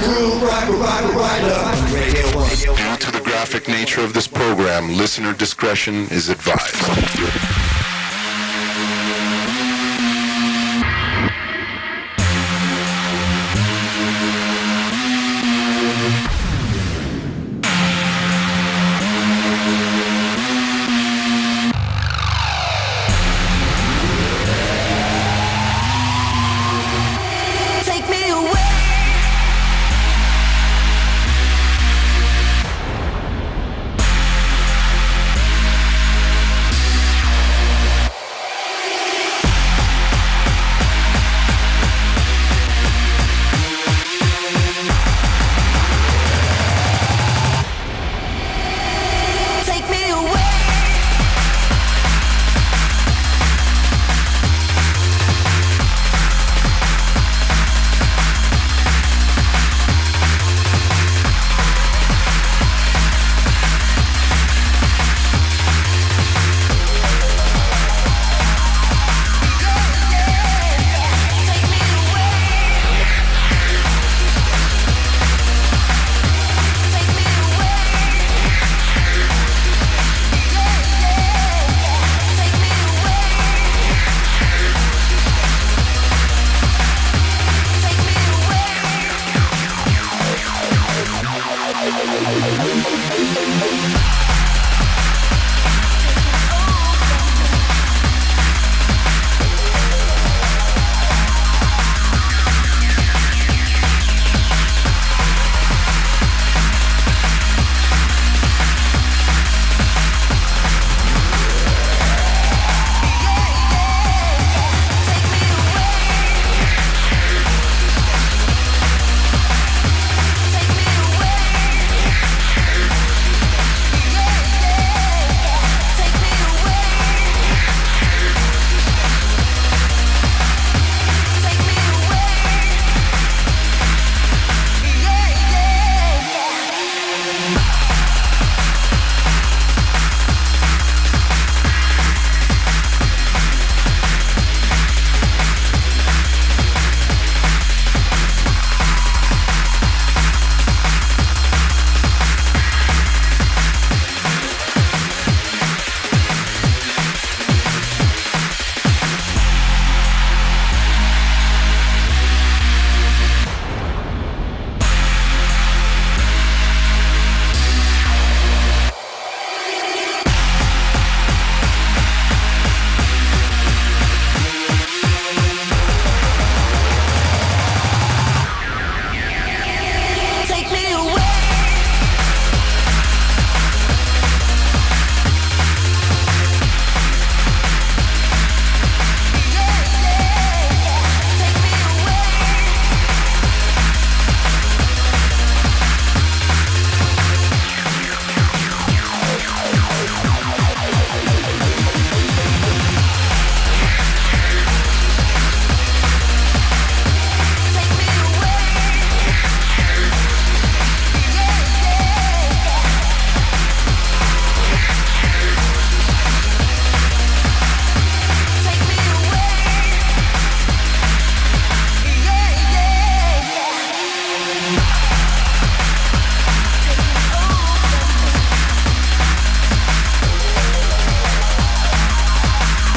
Due to the graphic nature of this program, listener discretion is advised.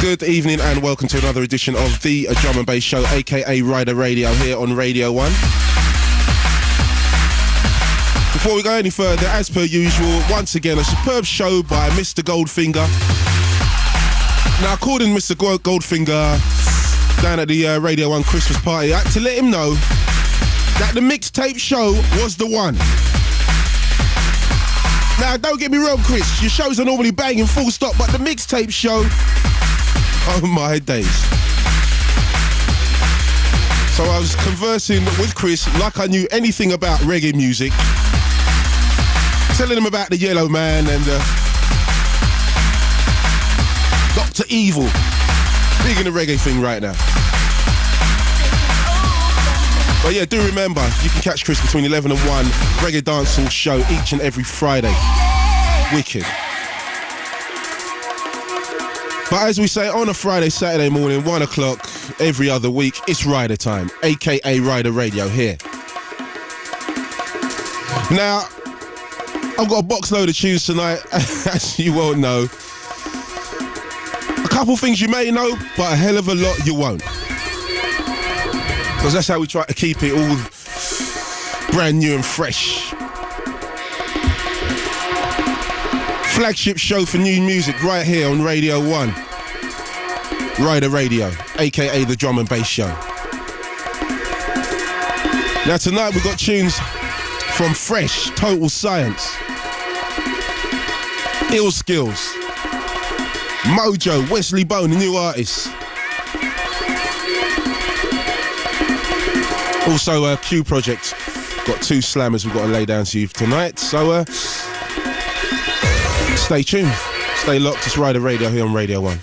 Good evening and welcome to another edition of the Drum and Bass Show, aka Rider Radio, here on Radio 1. Before we go any further, as per usual, once again a superb show by Mr. Goldfinger. Now, according to Mr. Goldfinger down at the Radio 1 Christmas party, I had to let him know that the mixtape show was the one. Now, don't get me wrong, Chris, your shows are normally banging full stop, but the mixtape show, oh my days. So I was conversing with Chris like I knew anything about reggae music, telling him about the Yellow Man and Dr. Evil. Big in the reggae thing right now. But yeah, do remember, you can catch Chris between 11 and 1, Reggae Dancehall show each and every Friday. Wicked. But as we say, on a Friday, Saturday morning, 1 o'clock, every other week, it's Rider time, aka Rider Radio here. Now, I've got a box load of tunes tonight, as you won't know. A couple things you may know, but a hell of a lot you won't. Because that's how we try to keep it all brand new and fresh. Flagship show for new music right here on Radio 1. Rider Radio, aka the drum and bass show. Now tonight we've got tunes from Fresh, Total Science, Ill.Skillz, Mojo, Wesley Bone, the new artist. Also Q Project. Got 2 slammers we've got to lay down to you tonight. So stay tuned, stay locked. It's Rider Radio here on Radio 1.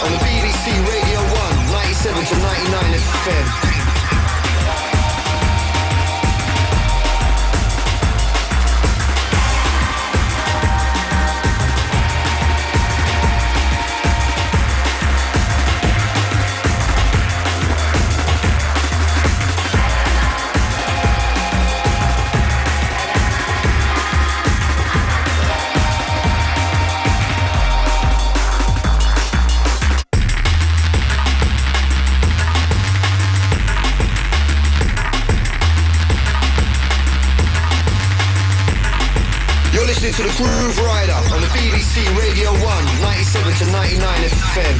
on the BBC Radio 1, 97 to 99 FM. To the Grooverider on the BBC Radio 1, 97 to 99 FM.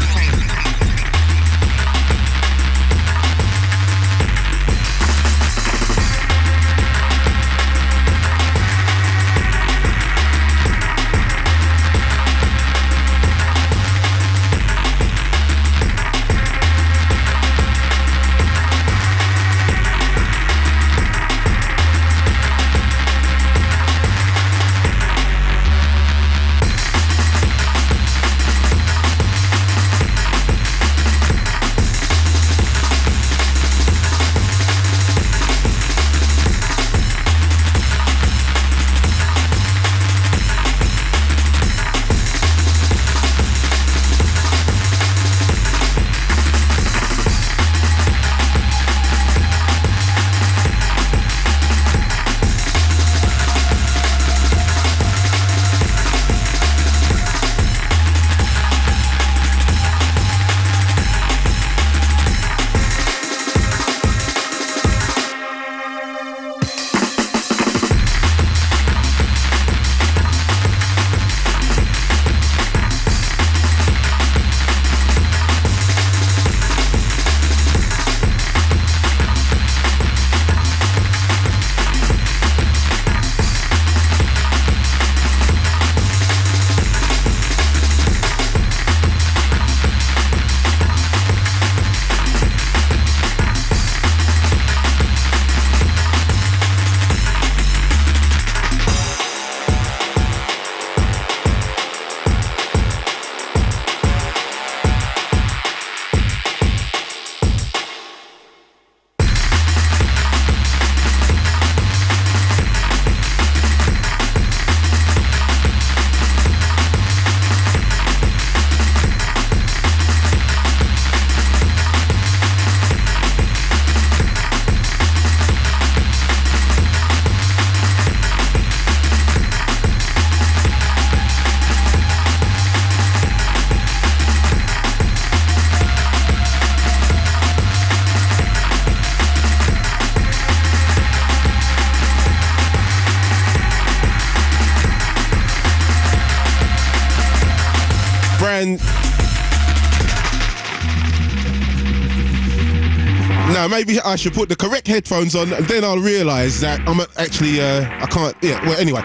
Now, maybe I should put the correct headphones on, and then I'll realise that I'm actually, I can't, yeah, well, anyway.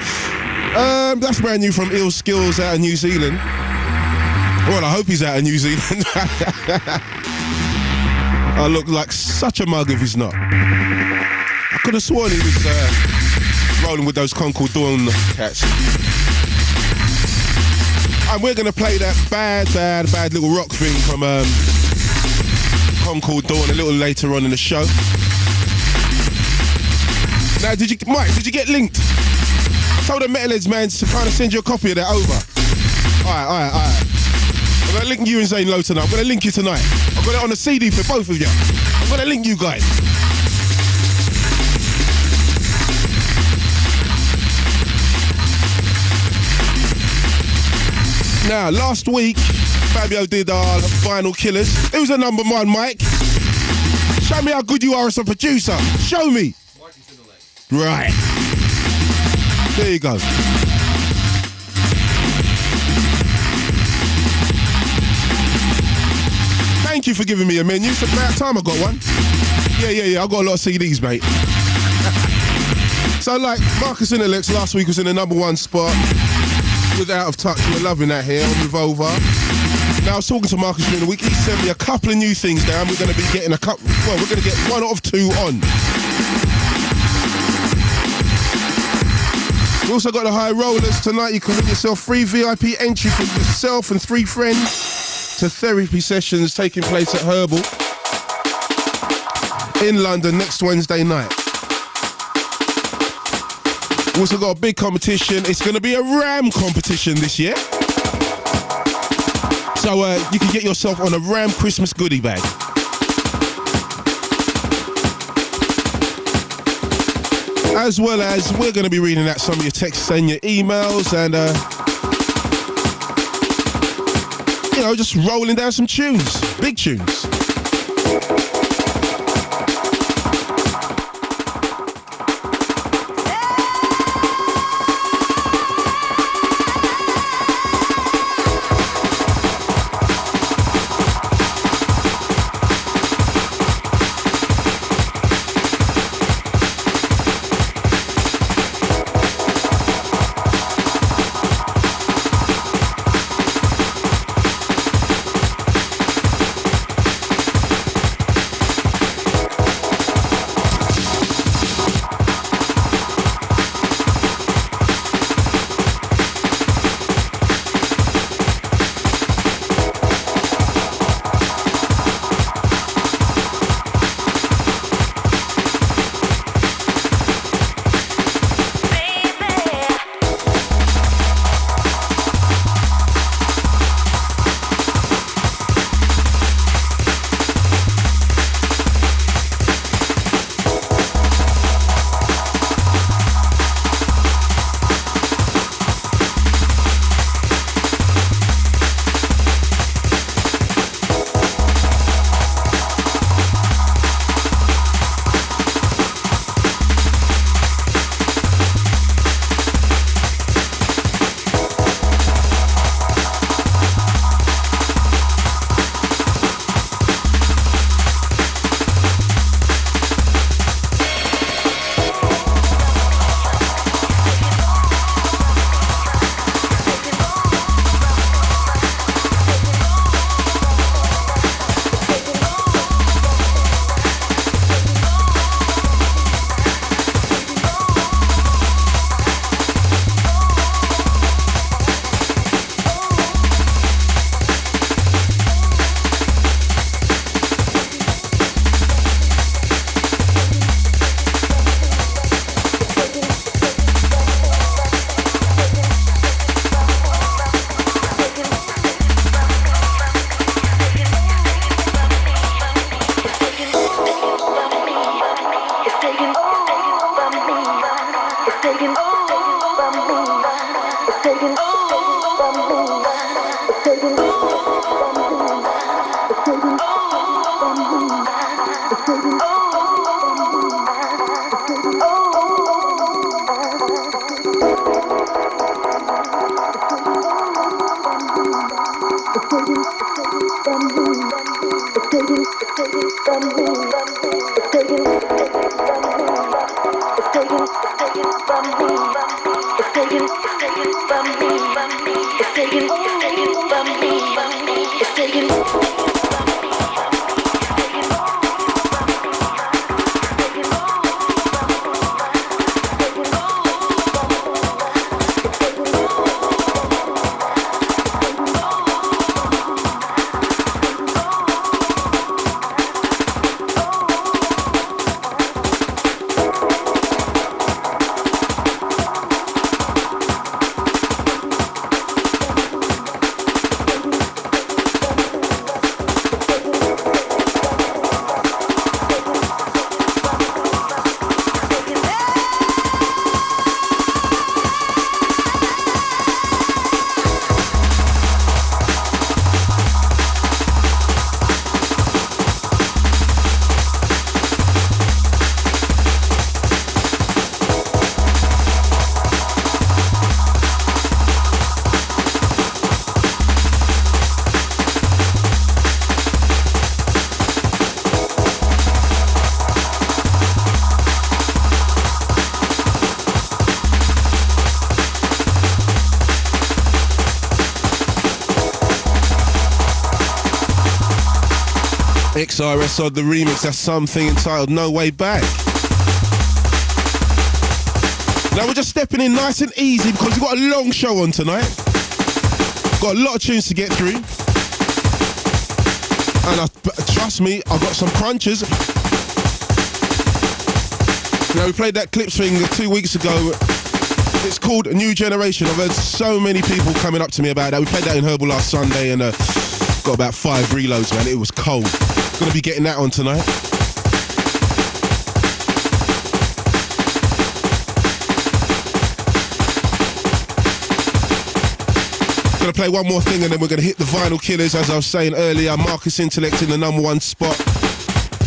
That's brand new from Ill.Skillz out of New Zealand. Well, I hope he's out of New Zealand. I look like such a mug if he's not. I could have sworn he was rolling with those Concussion cats. And we're going to play that bad little rock thing from Concussion a little later on in the show. Now, Mike, did you get linked? I told the Metalheads, man, to kind of send you a copy of that over. All right. I'm going to link you and Zane Lowe tonight. I'm going to link you tonight. I've got it on a CD for both of you. I'm going to link you guys. Now, last week, Fabio did our Vinyl Killers. It was a number one, Mike. Show me how good you are as a producer. Show me. Right. There you go. Thank you for giving me a menu. It's about time I got one. Yeah. I got a lot of CDs, mate. So, like, Marcus Intalex last week was in the number one spot with Out of Touch. We're loving that here on Revolve. Now, I was talking to Marcus during the week. He sent me a couple of new things down. We're going to be getting a couple. Well, we're going to get one out of two on. We also got the High Rollers tonight. You can win yourself free VIP entry for yourself and 3 friends. to therapy sessions taking place at Herbal in London next Wednesday night. We've also got a big competition. It's going to be a Ram competition this year. So you can get yourself on a Ram Christmas goodie bag. As well as we're going to be reading out some of your texts and your emails and, you know, just rolling down some tunes, big tunes. XRS on the remix, that's something entitled No Way Back. Now we're just stepping in nice and easy because we've got a long show on tonight. Got a lot of tunes to get through. And trust me, I got some crunchers. Now, we played that Clips thing 2 weeks ago. It's called A New Generation. I've heard so many people coming up to me about that. We played that in Herbal last Sunday and got about 5 reloads, man. It was cold. Gonna be getting that on tonight. Gonna play one more thing and then we're gonna hit the vinyl killers. As I was saying earlier, Marcus Intalex in the #1 spot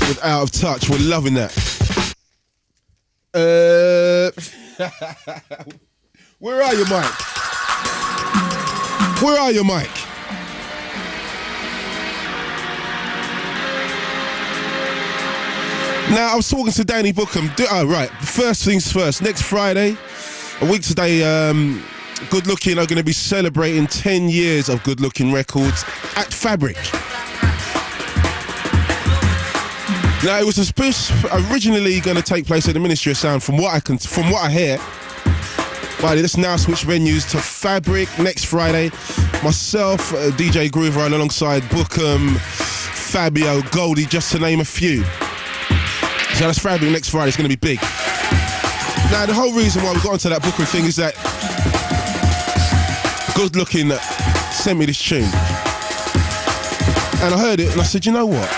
with Out of Touch. We're loving that. Where are you, Mike? Where are you, Mike? Now, I was talking to Danny Bookham. Right, first things first. Next Friday, a week today, Good Looking are going to be celebrating 10 years of Good Looking Records at Fabric. Now, it was originally going to take place at the Ministry of Sound, from what I hear. But let's now switch venues to Fabric next Friday. Myself, DJ Grooverider, alongside Bookham, Fabio, Goldie, just to name a few. So that's Fabric next Friday. It's going to be big. Now, the whole reason why we got onto that Bookham thing is that Good Looking sent me this tune. And I heard it and I said, you know what?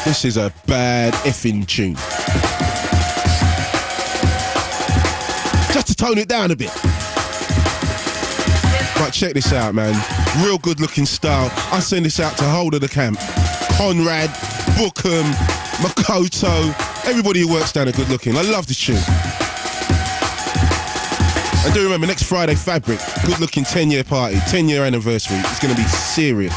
This is a bad effing tune. Just to tone it down a bit. But check this out, man. Real Good Looking style. I send this out to whole of the camp. Conrad, Bookham, Makoto, everybody who works down at Good Looking. I love this tune. And do remember, next Friday, Fabric, Good Looking 10-year party, 10-year anniversary. It's going to be serious.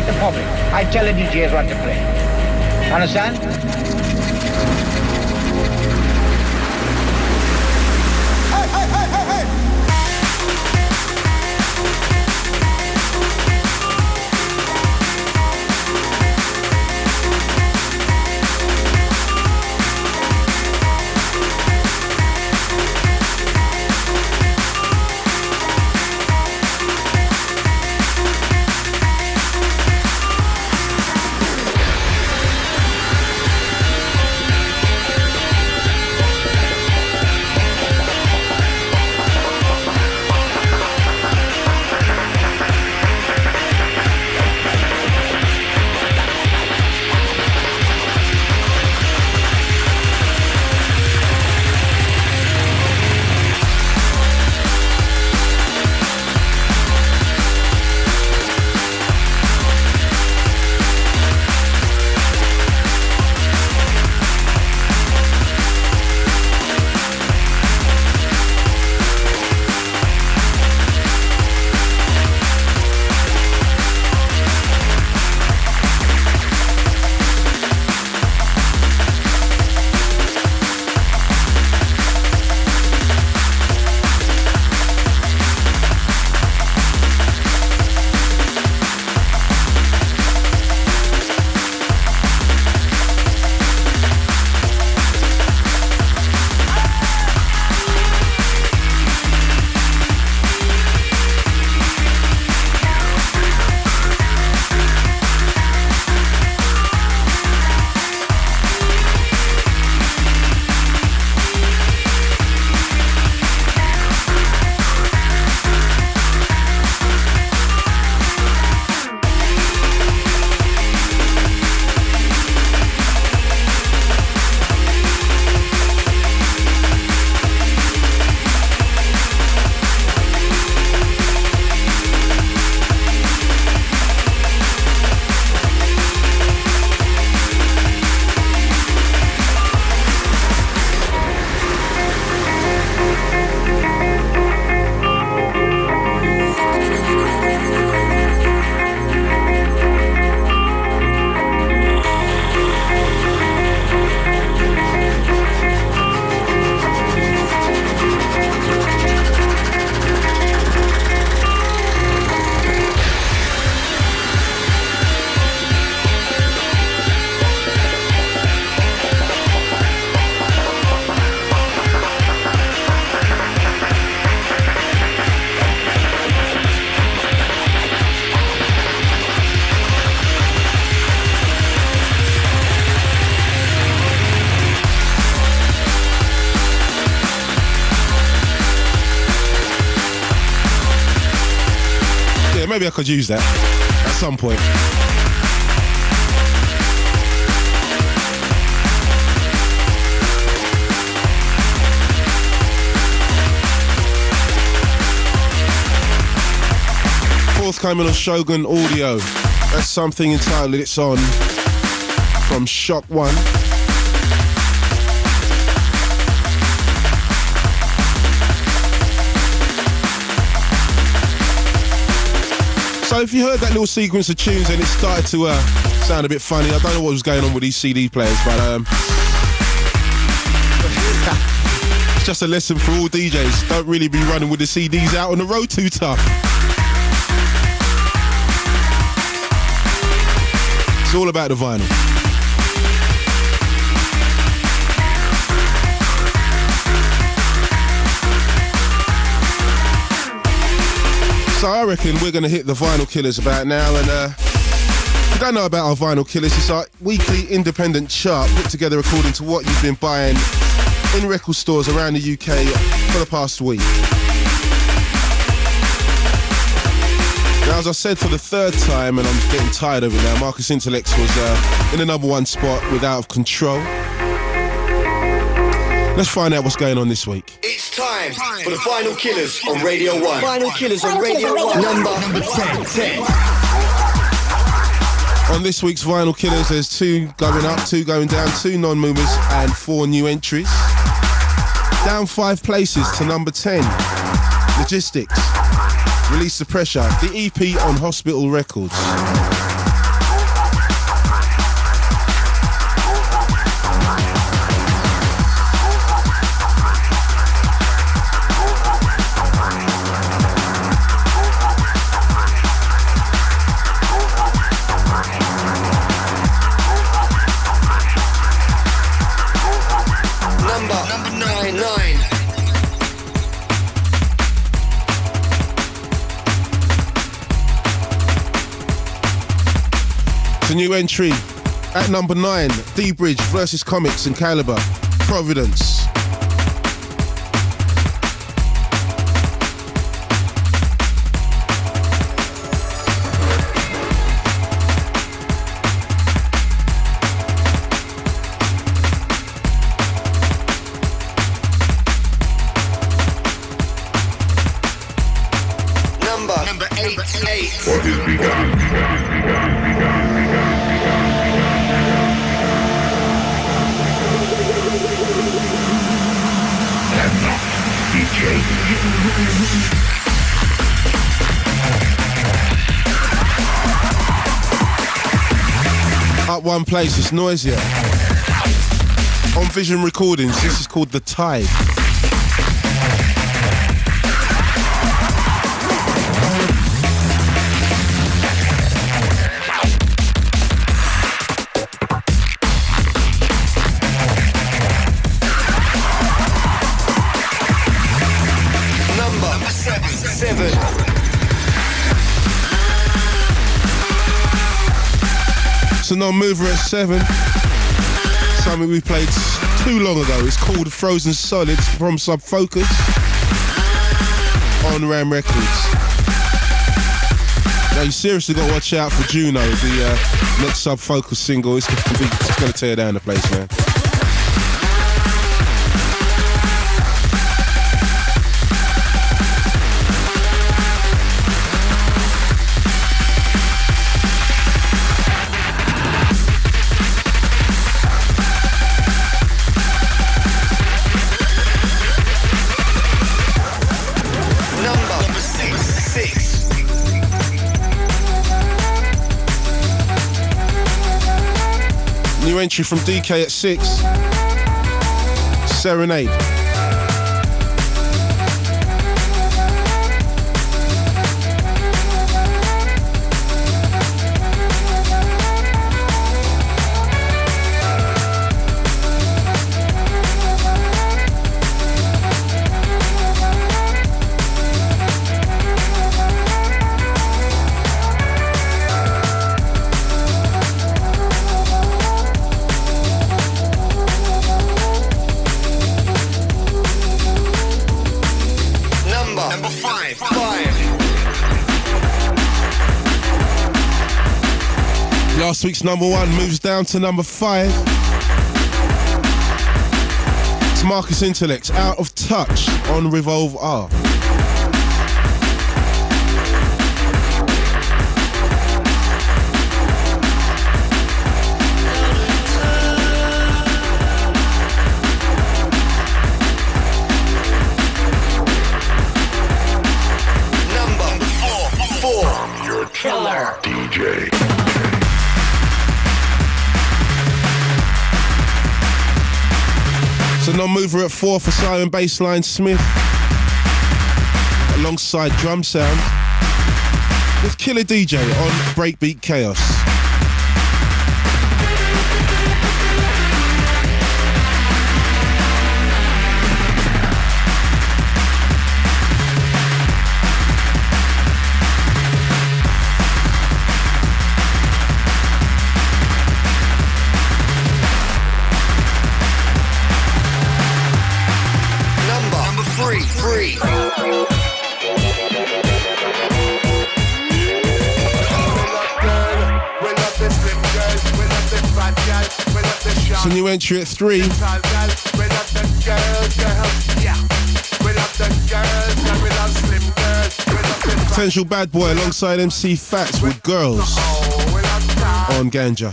not the public. I tell the DJs what to play. Understand? maybe I could use that at some point. Forthcoming on Shogun Audio. That's something entitled It's On from Shock One. So if you heard that little sequence of tunes and it started to sound a bit funny, I don't know what was going on with these CD players, but it's just a lesson for all DJs. Don't really be running with the CDs out on the road too tough. It's all about the vinyl. So I reckon we're going to hit the Vinyl Killers about now, and if you don't know about our Vinyl Killers, it's our weekly independent chart put together according to what you've been buying in record stores around the UK for the past week. Now, as I said for the third time, and I'm getting tired of it now, Marcus Intalex was in the number one spot with Out of Control. Let's find out what's going on this week. It's time for the Vinyl Killers on Radio 1. Vinyl Killers on Radio 1. Number 10. On this week's Vinyl Killers, there's 2 going up, 2 going down, 2 non-movers and 4 new entries. Down 5 places to number 10. Logistics. Release the Pressure, the EP on Hospital Records. It's a new entry at number 9, D-Bridge versus Commix and Calibre, Providence. Number 8. What is begun? Cannot be changed. Up one place, it's Noisia. On Vision Recordings, this is called The Tide. Number 7. So non-mover at 7. Something we played too long ago. It's called Frozen Solids from Subfocus on Ram Records. Now you seriously got to watch out for Juno, the next Subfocus single. It's going to tear down the place, man. New entry from DK at 6, Serenade. Last week's number 1 moves down to number 5. It's Marcus Intalex, Out of Touch on Revolve R. Number 4. Your Killer DJ. So non-mover at 4 for Simon Bassline Smith alongside Drumsound with Killa DJ on Breakbeat Kaos. Free. It's a new entry at 3. Potential Bad Boy alongside MC Fats with Girls on Ganja.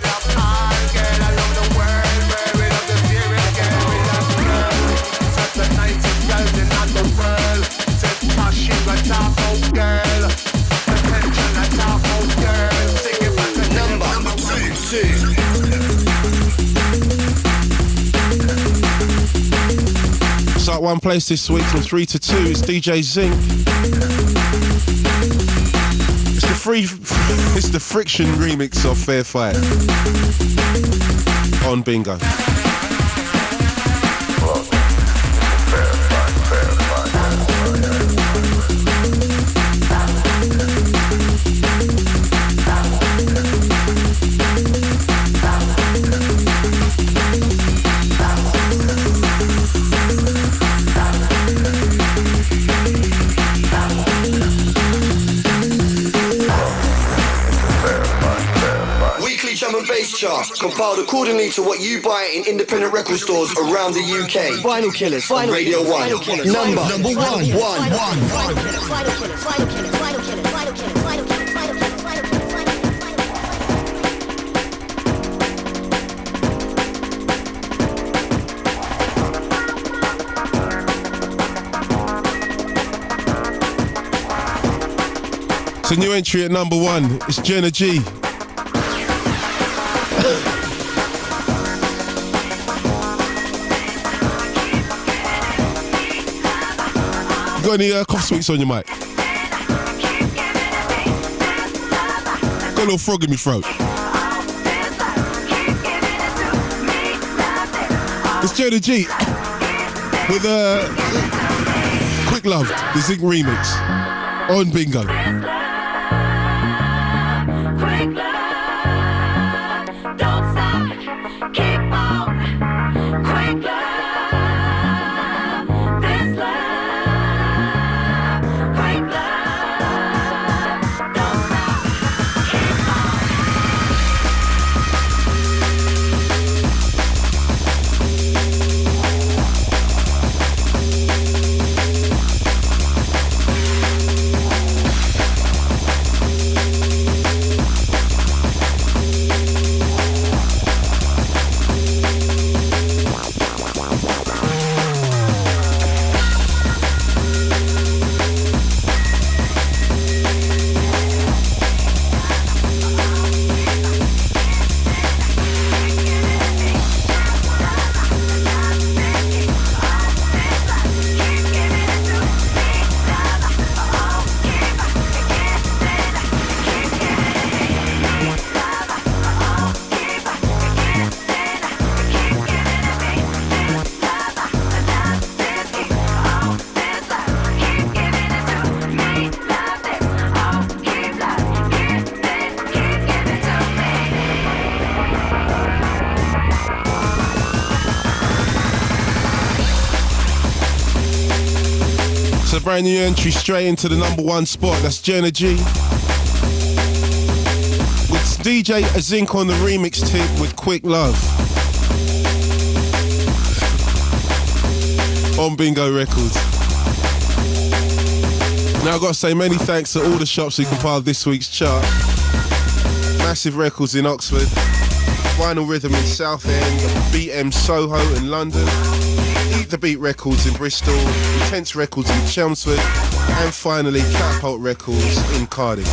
Number 2. It's at one place this week from 3 to 2. It's DJ Zinc. It's the Friction remix of Fair Fight on Bingo. and bass chart, compiled accordingly to what you buy in independent record stores around the UK. Vinyl Killers on Radio 1. Number one. It's a new entry at number 1. It's Jenna G. Got any cough sweets on your mic? Got a little frog in my throat. It's Jenna G with Quick Love, the Zinc remix on Bingo. Brand new entry straight into the number 1 spot. That's Jenna G with DJ Zinc on the remix tip with Quick Love on Bingo Records. Now I've got to say many thanks to all the shops who compiled this week's chart. Massive Records in Oxford, Vinyl Rhythm in Southend, BM Soho in London, Eat the Beat Records in Bristol, Intense Records in Chelmsford, and finally Catapult Records in Cardiff.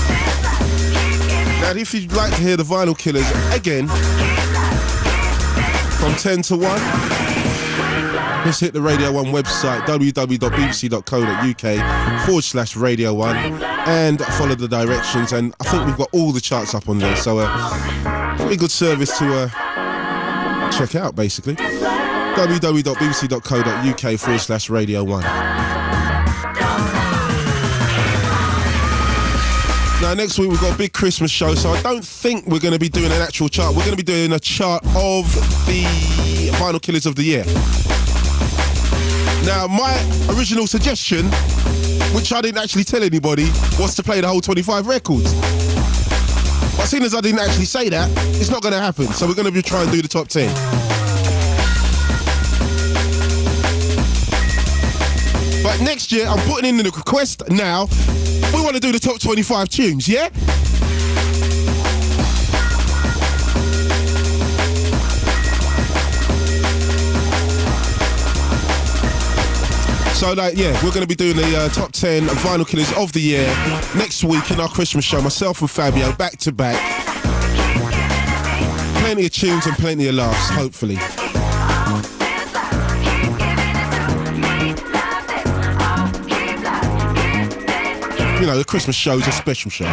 Now if you'd like to hear the Vinyl Killers again from 10 to 1, just hit the Radio 1 website, www.bbc.co.uk/Radio 1, and follow the directions, and I think we've got all the charts up on there, so pretty good service to check out basically. www.bbc.co.uk/Radio 1. Now next week we've got a big Christmas show, so I don't think we're going to be doing an actual chart. We're going to be doing a chart of the Vinyl Killers of the year. Now my original suggestion, which I didn't actually tell anybody, was to play the whole 25 records. But seeing as I didn't actually say that, it's not going to happen, so we're going to be trying to do the top 10. But next year, I'm putting in the request now. We want to do the top 25 tunes, yeah? So, we're going to be doing the top 10 Vinyl Killers of the year next week in our Christmas show. Myself and Fabio, back to back. Plenty of tunes and plenty of laughs, hopefully. You know, the Christmas show is a special show.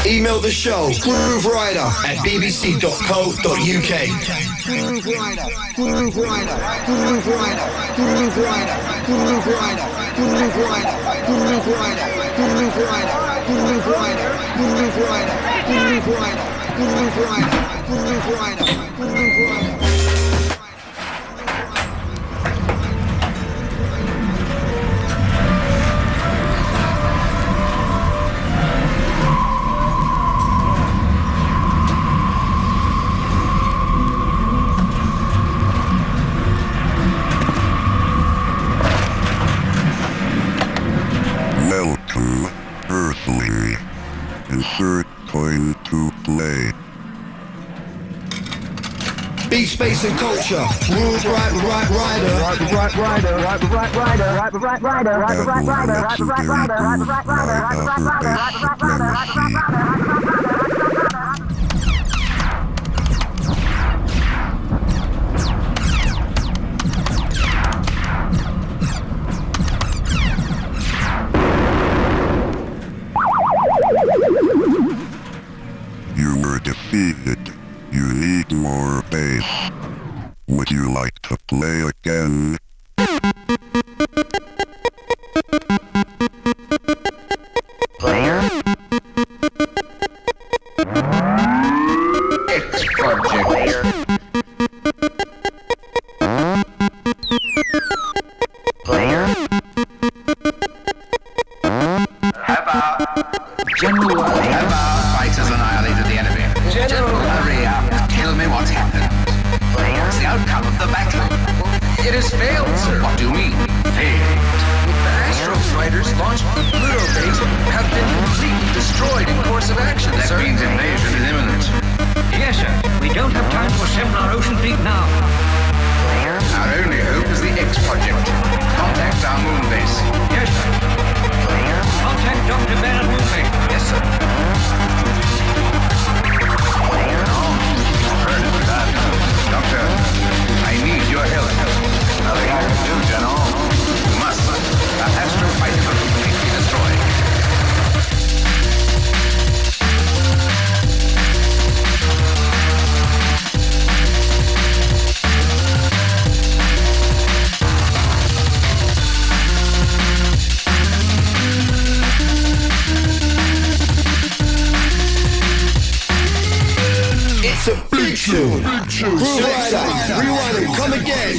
Email the show, grooverider@bbc.co.uk. Grooverider. Grooverider, Grooverider, Grooverider, Grooverider, Grooverider, Grooverider, Grooverider, Grooverider, Grooverider. Welcome, Earthling. Insert coin to play. Beat, space and culture. Rules, right, rider. You were defeated. You need more bass. Would you like to play again? Player? X Project. Player? Player? Have our General. Have our fighters annihilated the enemy. General, hurry up. Tell me what's happened. What's the outcome of the battle? It has failed, sir. What do you mean, failed? The Astro Fighters launched the Pluto base have been completely destroyed in course of action, that sir. That means invasion is imminent. Yes, sir. We don't have time to assemble our ocean fleet now. Our only hope is the X Project. Contact our moon base. Yes, sir. Contact Dr. Bennett moon base. Yes, sir. Doctor, I need your help. Nothing I can do, General. You must. The Astro Fighters are completely destroyed. It's a big tune. Grooverider, rewind it, come again.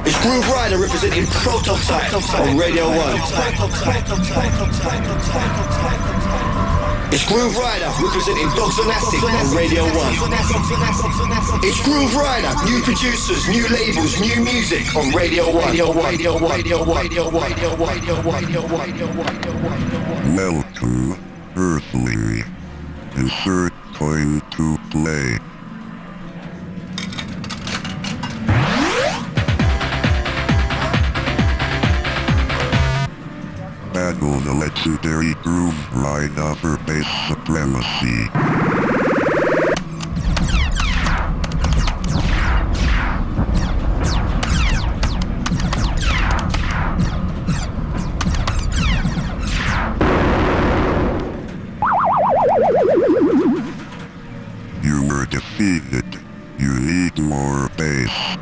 It's Grooverider representing Prototype on Radio 1. It's Grooverider representing Dogs on Acid on Radio 1. It's Grooverider, new producers, new labels, new music on Radio 1. Welcome, Earthling. Insert coin to play. Battle the legendary Grooverider for bass supremacy. You were defeated. You need more bass.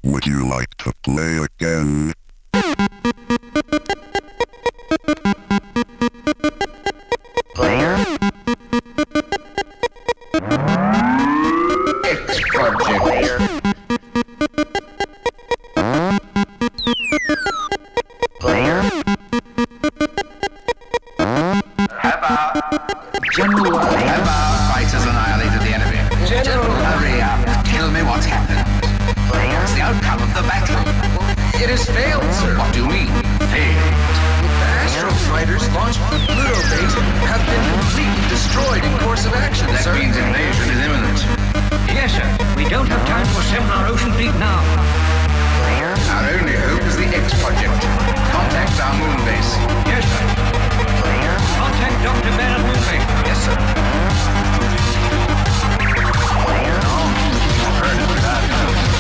Would you like to play again? Player? X Project. Player? Player? Have our General. Have our fighters annihilated the enemy. General, hurry up. Tell me what's happened. What's the outcome of the battle? It has failed, sir. What do you mean, failed? The Astro Fighters launched the Pluto base have been completely destroyed in course of action, that sir. That means invasion is imminent. Yes, sir. We don't have time to assemble our ocean fleet now. Our only hope is the X Project. Contact our moon base. Yes, sir. Contact Dr. Bennett moon base. Yes, sir. I've heard of that.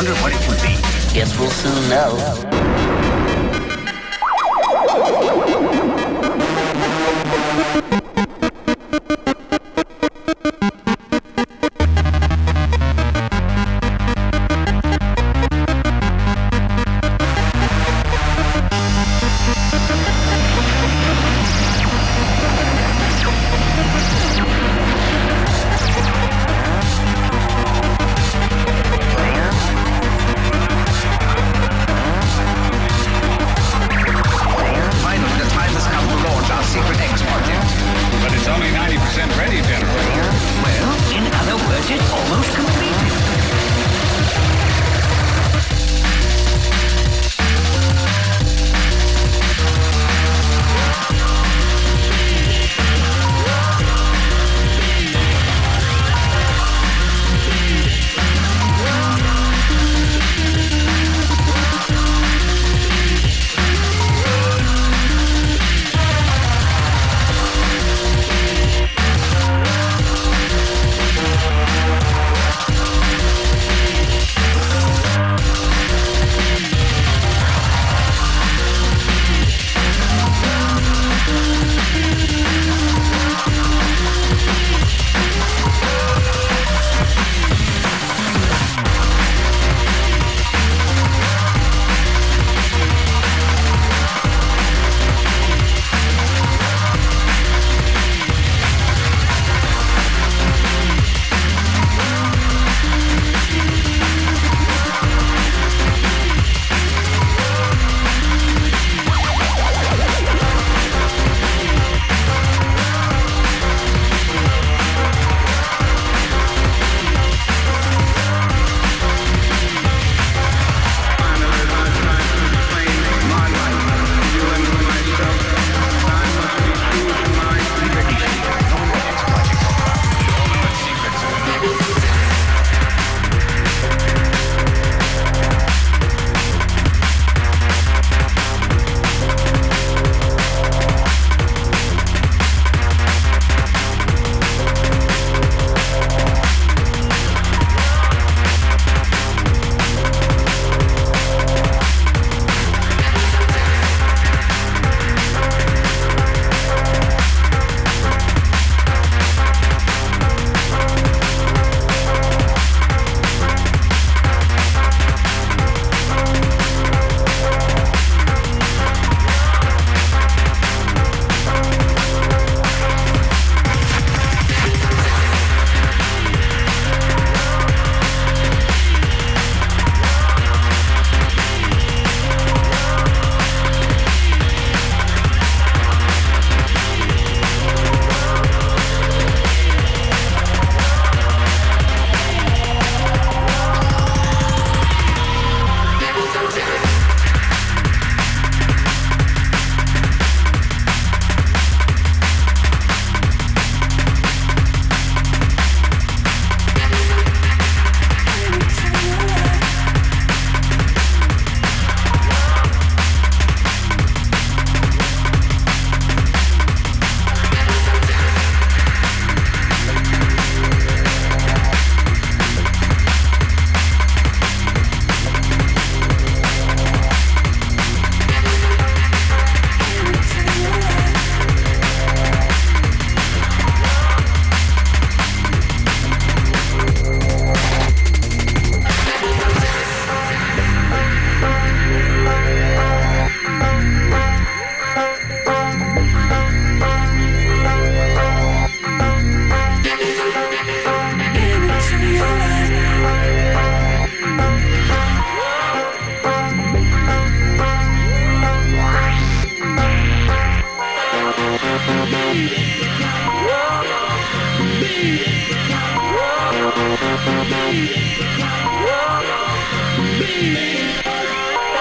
wonder what it would be. Guess we'll soon know.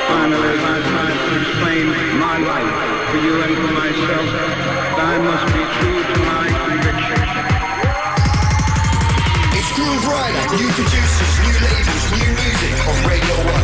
Finally, I try to explain my life to you and to myself. I must be true to my conviction. It's Grooverider, new producers, new labels, new music on Radio 1.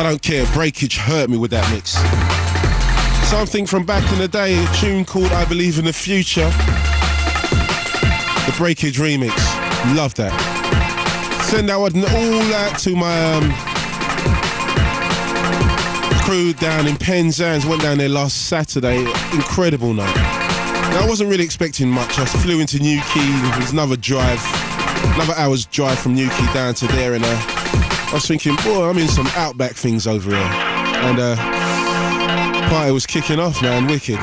I don't care. Breakage hurt me with that mix. Something from back in the day, a tune called I Believe in the Future. The Breakage remix. Love that. Send that one all out to my crew down in Penzance. Went down there last Saturday. Incredible night. Now, I wasn't really expecting much. I flew into Newquay. It was another hour's drive from Newquay down to there, and I was thinking, boy, I'm in some outback things over here. And party was kicking off, man, wicked.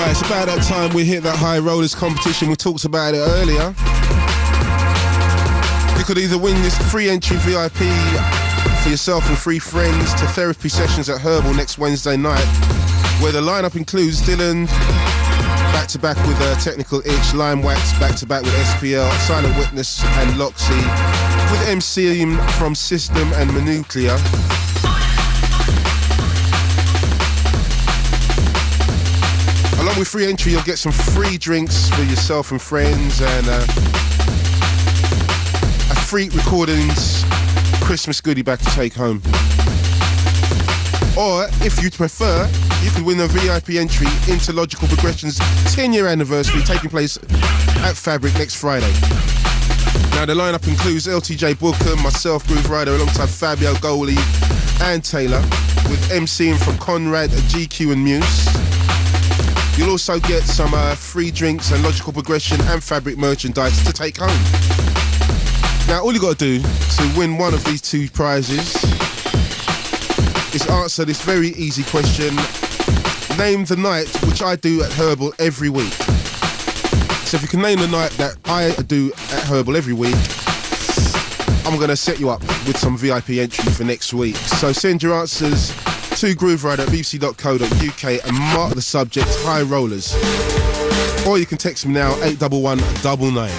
It's about that time we hit that High Rollers competition. We talked about it earlier. You could either win this free entry VIP for yourself and 3 friends to therapy sessions at Herbal next Wednesday night, where the lineup includes Dylan back-to-back with Technical Itch, Lime Wax back-to-back with SPL, Silent Witness and Loxy, with MCing from System and Manuclear. Along with free entry, you'll get some free drinks for yourself and friends, and a free recordings Christmas goodie bag to take home. Or, if you'd prefer, you could win a VIP entry into Logical Progression's 10-year anniversary taking place at Fabric next Friday. Now, the lineup includes LTJ Booker, myself, Grooverider, alongside Fabio, Goalie, and Taylor, with MCing from Conrad, GQ, and Muse. You'll also get some free drinks and Logical Progression and Fabric merchandise to take home. Now, all you got to do to win one of these 2 prizes is answer this very easy question. Name the night which I do at Herbal every week. So if you can name the night that I do at Herbal every week, I'm going to set you up with some VIP entry for next week. So send your answers to Grooverider at bbc.co.uk and mark the subject High Rollers. Or you can text me now, 81199.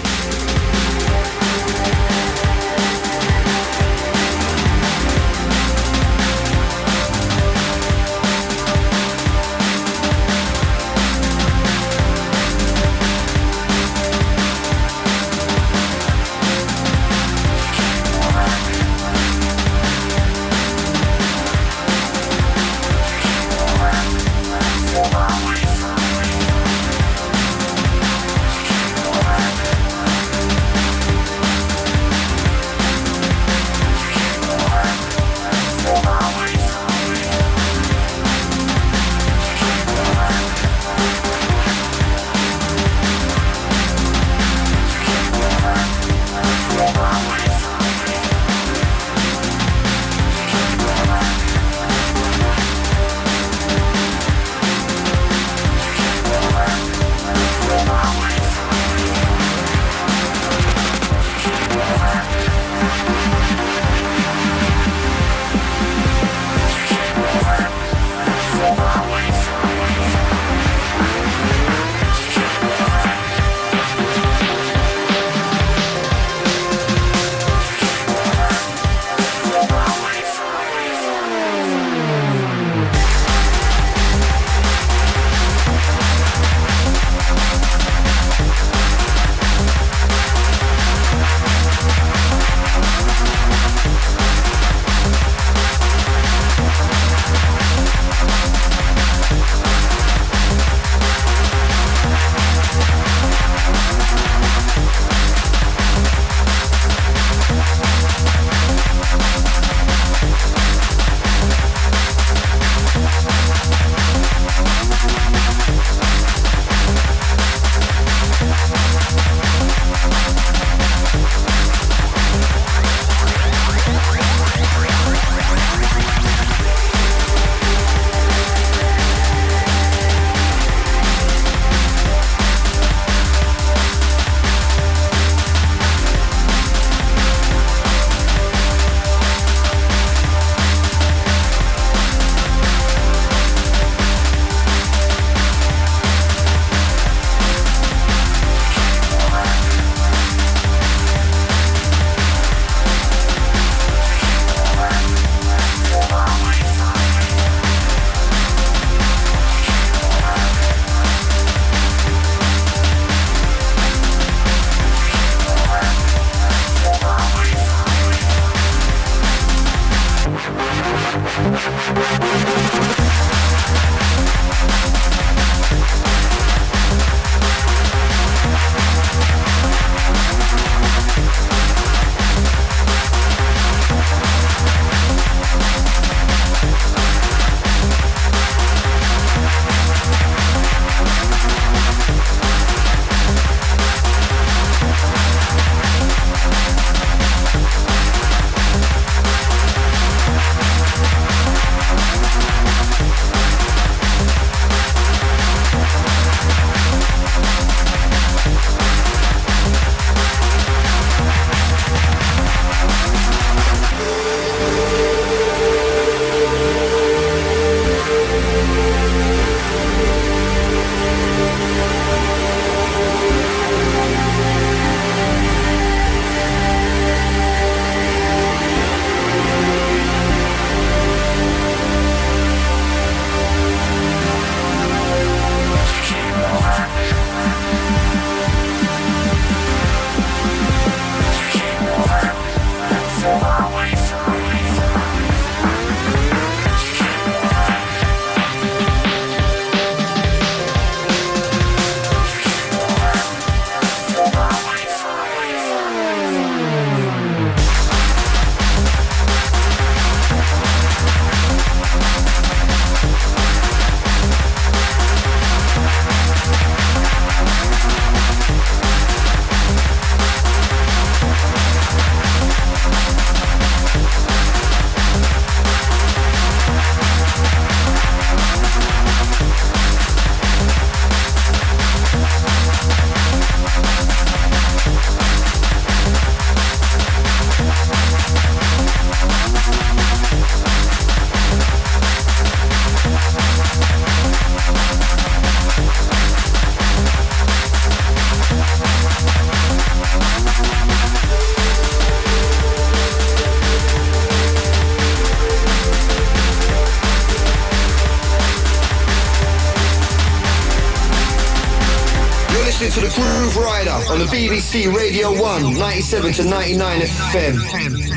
to the Grooverider on the BBC Radio 1, 97 to 99 FM.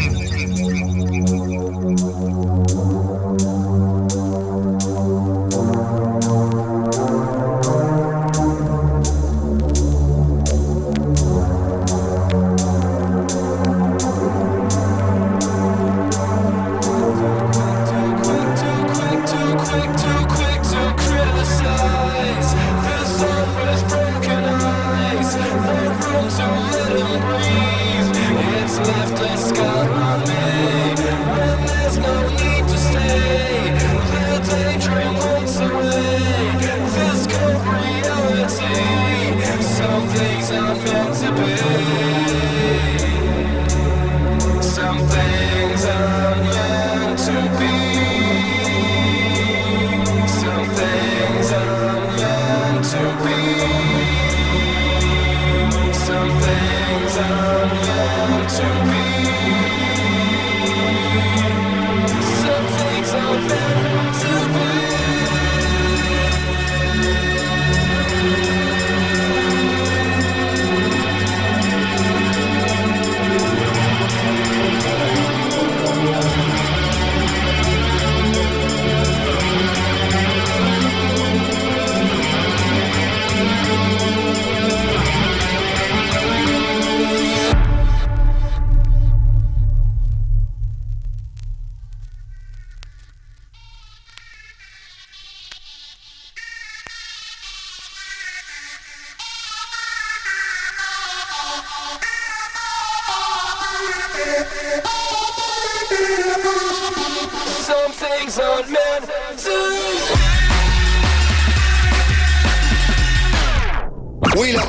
Some things aren't meant to.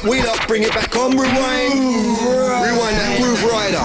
Wheel up, bring it back on, rewind that Grooverider.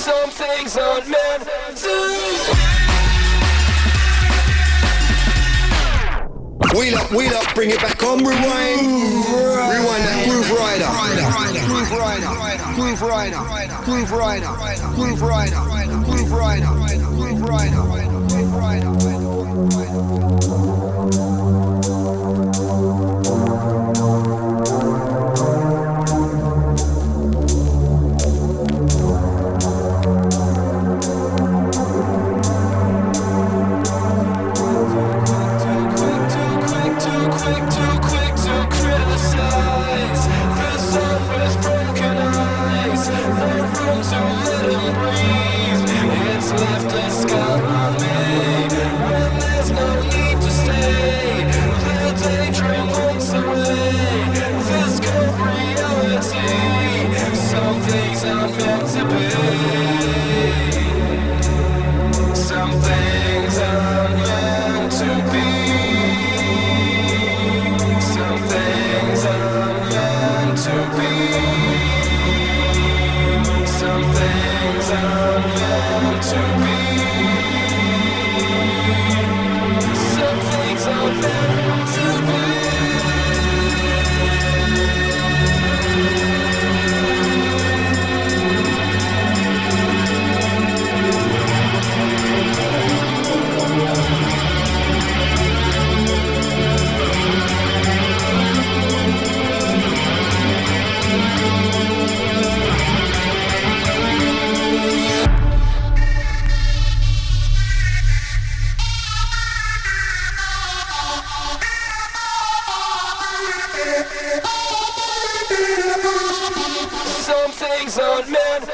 Some things aren't meant to. Wheel up, bring it back on, rewind that Grooverider. Some things are meant to be. on men.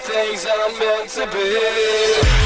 Things are meant to be.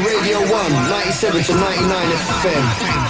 Radio 1, 97 to 99 FM.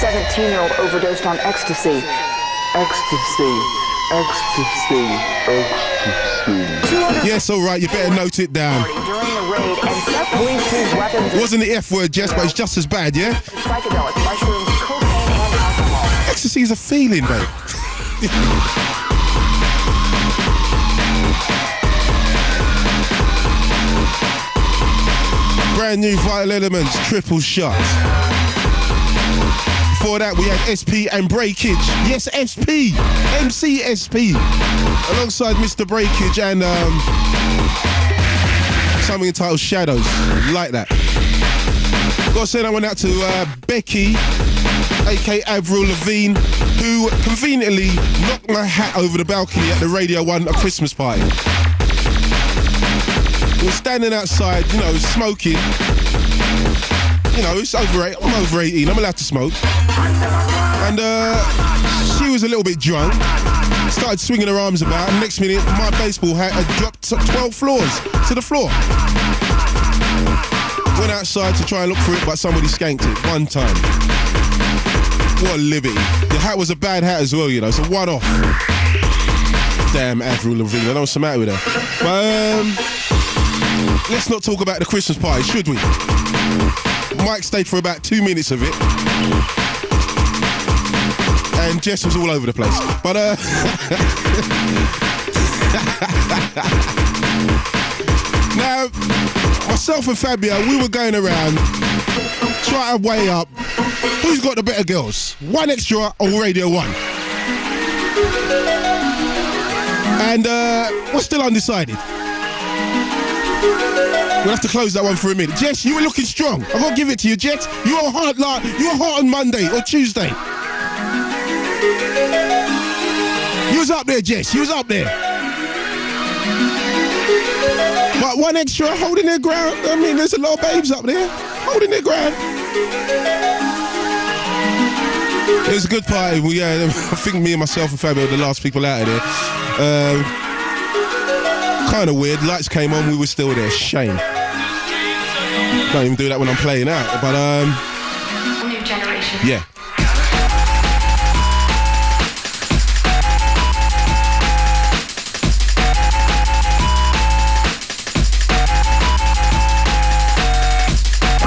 17-year-old overdosed on ecstasy. Ecstasy. Ecstasy. Ecstasy. Yes, all right, you better note it down. During the raid, and police seized weapons. Wasn't the F word, Jess, but it's just as bad, yeah? Psychedelic mushrooms, cocaine, and alcohol. Ecstasy is a feeling, babe. Brand new Vital Elements, triple shot. Before that, we had SP and Breakage. Yes, SP, MC SP, alongside Mr. Breakage and something entitled Shadows. Like that. Gotta send that one out to Becky, aka Avril Lavigne, who conveniently knocked my hat over the balcony at the Radio 1 Christmas party. We were standing outside, you know, smoking. You know, it's I'm over 18, I'm allowed to smoke. And she was a little bit drunk, started swinging her arms about, and next minute my baseball hat had dropped 12 floors to the floor. Went outside to try and look for it, but somebody skanked it one time. What a liberty. The hat was a bad hat as well, you know, so one off. Damn Avril Lavigne, I know what's the matter with her. But let's not talk about the Christmas party, should we? Mike stayed for about 2 minutes of it. And Jess was all over the place. But now, myself and Fabio, we were going around trying to weigh up who's got the better girls, 1Extra or Radio 1. And we're still undecided. We'll have to close that one for a minute. Jess, you were looking strong. I've got to give it to you, Jess. You were hot on Monday or Tuesday. You was up there, Jess. You was up there. But 1Extra holding their ground. I mean, there's a lot of babes up there holding their ground. It was a good party. I think me and myself and Fabio were the last people out of there. Kind of weird. Lights came on, we were still there. Shame. Don't even do that when I'm playing out. But New generation. Yeah.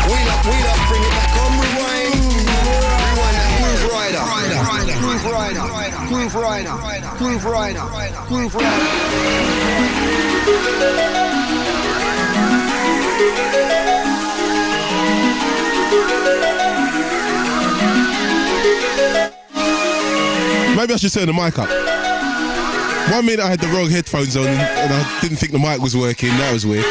Wheel up, bring it back on, rewind. Rewind that Groove Rider. Maybe I should turn the mic up. 1 minute I had the wrong headphones on and I didn't think the mic was working. That was weird.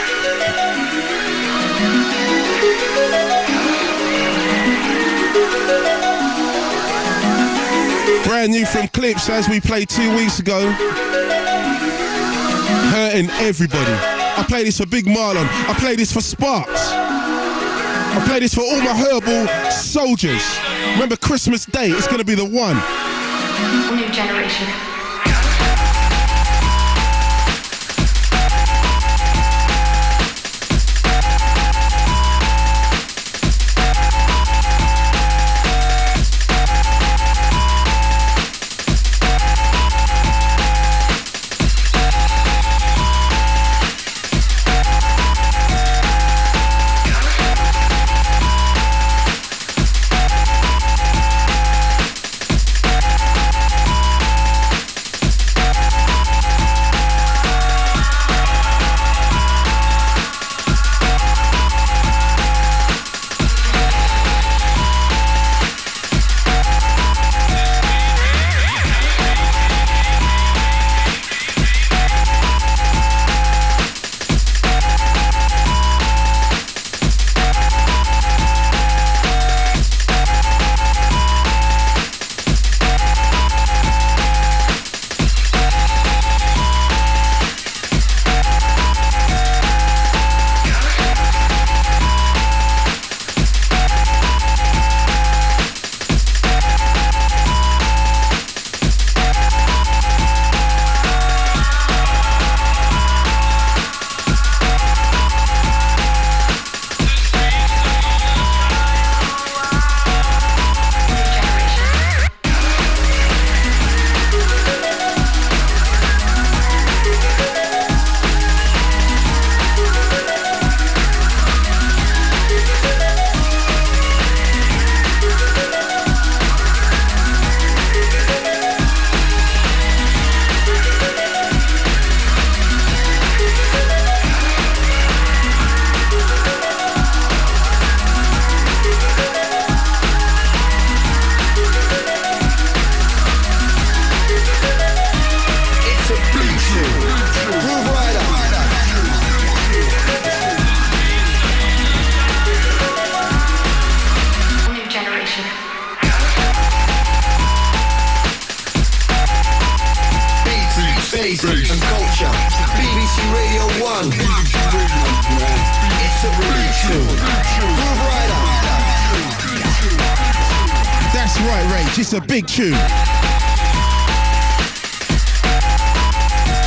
Brand new from Clips, as we played 2 weeks ago. Hurting everybody. I play this for Big Marlon. I play this for Sparks. I play this for all my herbal soldiers. Remember Christmas Day, it's going to be the one. New generation. bass and culture. BBC Radio 1. It's a revolution. Grooverider. That's right, Rage. It's a big tune.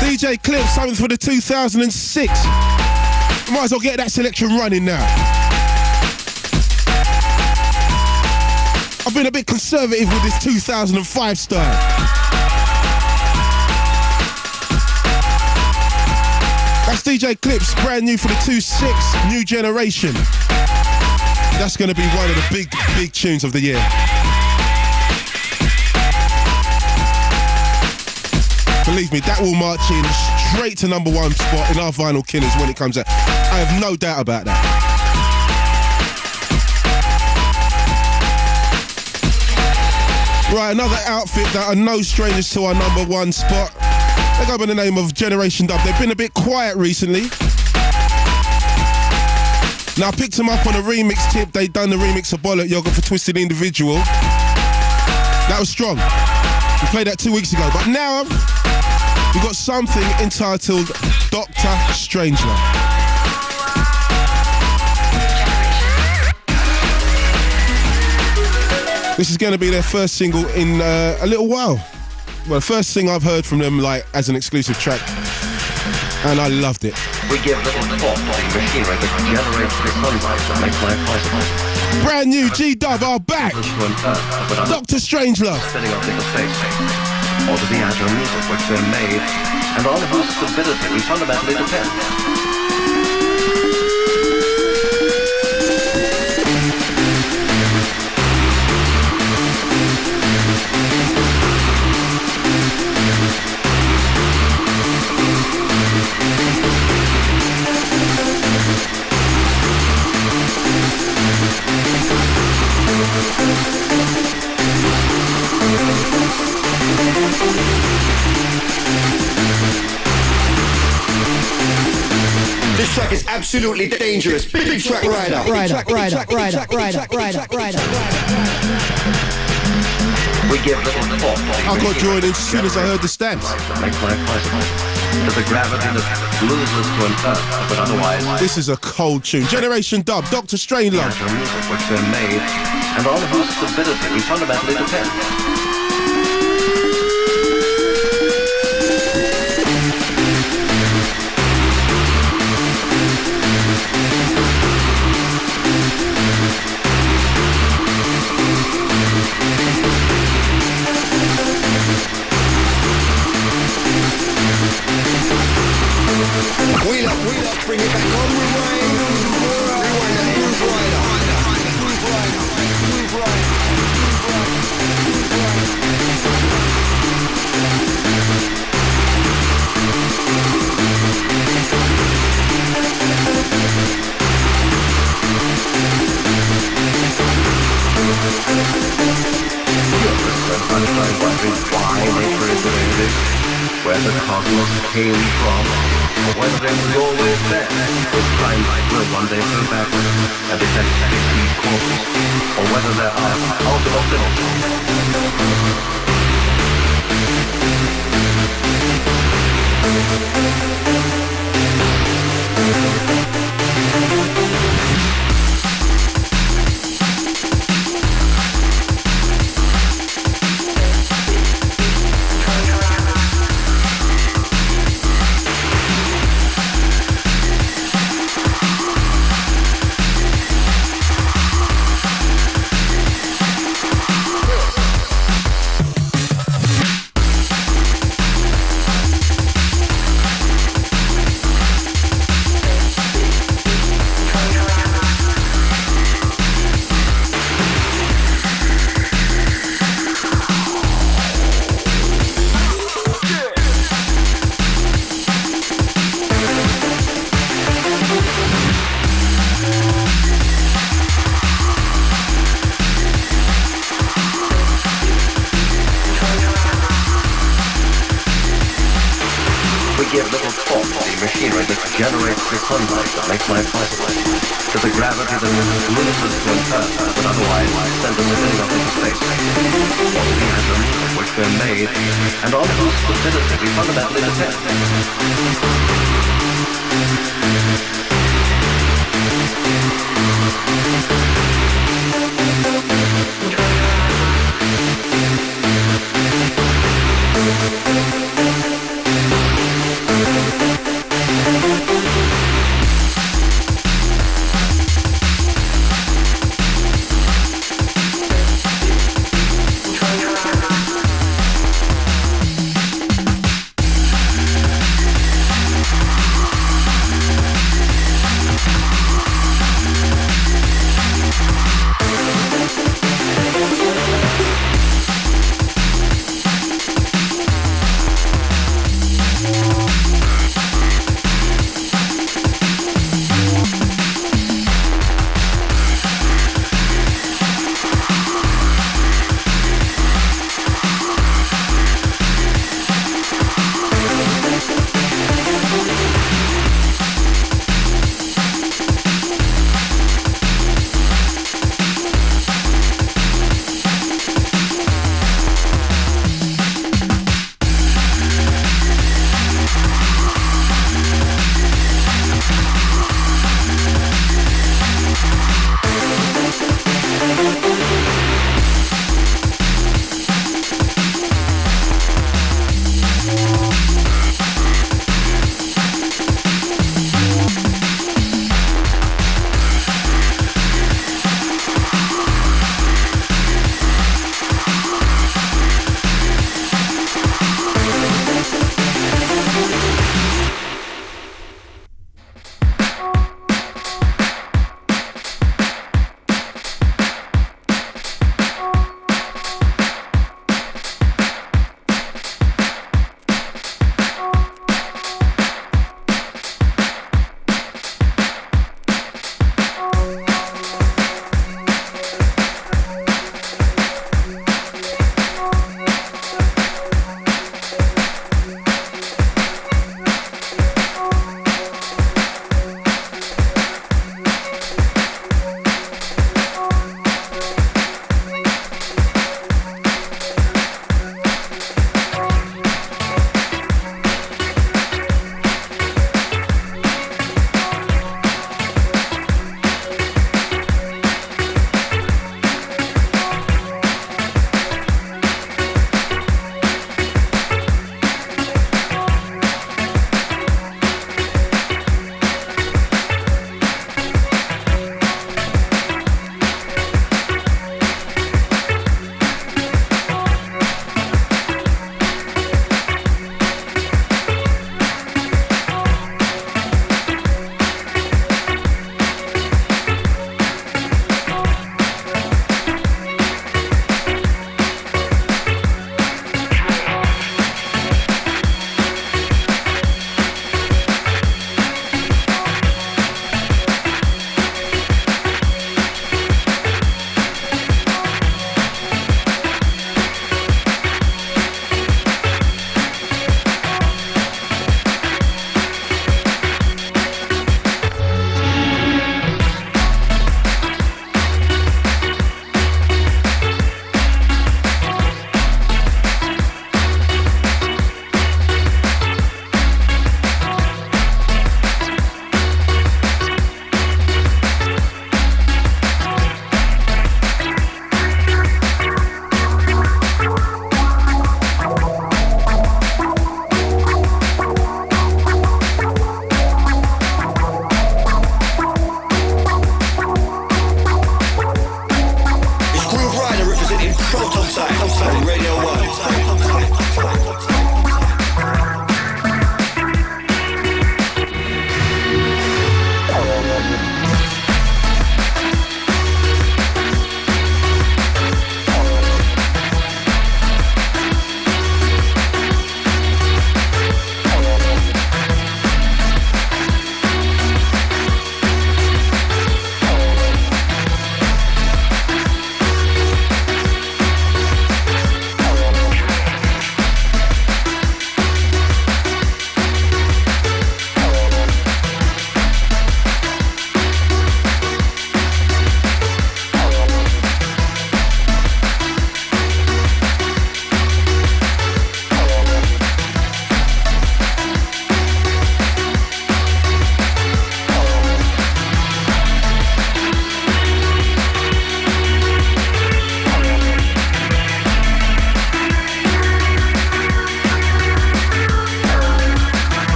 DJ Clip, something for the 2006. Might as well get that selection running now. I've been a bit conservative with this 2005 style. That's DJ Clips, brand new for the 2.6, New Generation. That's going to be one of the big tunes of the year. Believe me, that will march in straight to #1 spot in our Vinyl Killers when it comes out. I have no doubt about that. Right, another outfit that are no strangers to our #1 spot. They go by the name of Generation Dub. They've been a bit quiet recently. Now, I picked them up on a remix tip. They done the remix of Bollock Yogurt for Twisted Individual. That was strong. We played that 2 weeks ago. But now, we've got something entitled Dr. Strangelove. This is going to be their first single in a little while. Well, the first thing I've heard from them, like, as an exclusive track. And I loved it. We give little thought to the machinery that generates the sunlight that makes life possible. Brand new G-Dub are back. Dr. Strangelove. Setting up in the space, or to the agile music which they're made, and on whose stability we fundamentally depend. This track is absolutely dangerous. Big track rider. We give little thought to the I got joined as soon as I heard the stamps. that makes life possible. To the gravity that glues us to an earth, but otherwise. This is a cold tune. Generation Dub, Dr. Strangelove. Agile music which they're made, and on whose stability we fundamentally depend. Wheel up, bring it back on, rewind that Grooverider. Sometimes wondering why nature is the way it is, where the cosmos came from, or whether it was always there. This time will one day come back and detect these causes, or whether there are ultimate we give little thought to the machinery that generates the sunlight that makes life possible, to the gravity that moves us to Earth that would otherwise send us spinning off into space, or to the atoms of which we're made, and on whose stability we fundamentally depend.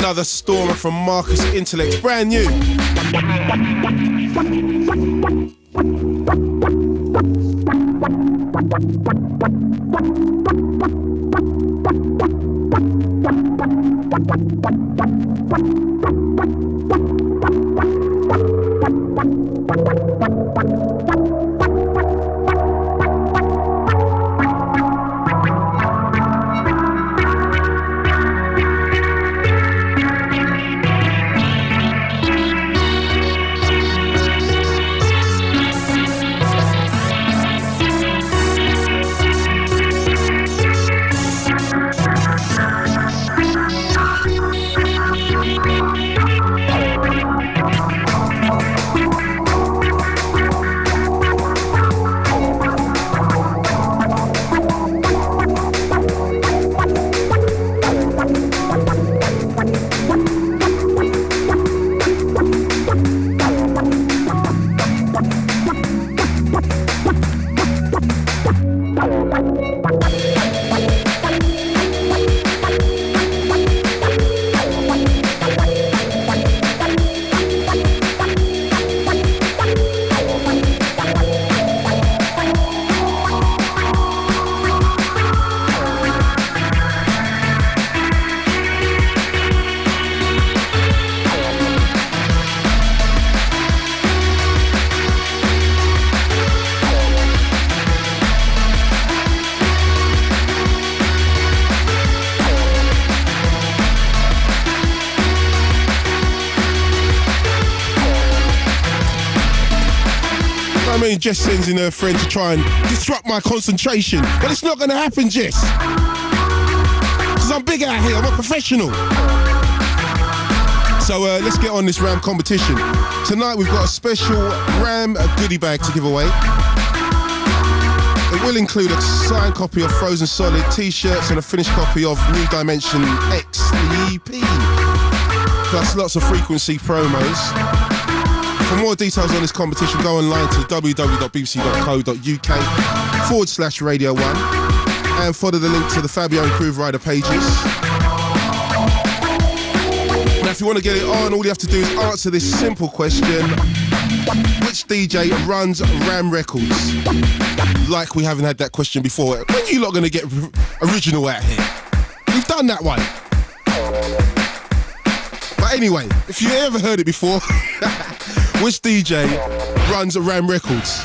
Another stormer from Marcus Intalex, brand new. Jess sends in her friend to try and disrupt my concentration, but it's not going to happen, Jess. Because I'm big out here, I'm a professional. So let's get on this RAM competition. Tonight we've got a special RAM goodie bag to give away. It will include a signed copy of Frozen Solid, t-shirts and a finished copy of New Dimension X, the EP. Plus lots of frequency promos. For more details on this competition, go online to www.bbc.co.uk/Radio 1 and follow the link to the Fabio and Grooverider pages. Now, if you want to get it on, all you have to do is answer this simple question. Which DJ runs RAM Records? Like we haven't had that question before. When are you lot going to get original out here? We've done that one. But anyway, if you ever heard it before... Which DJ runs RAM Records?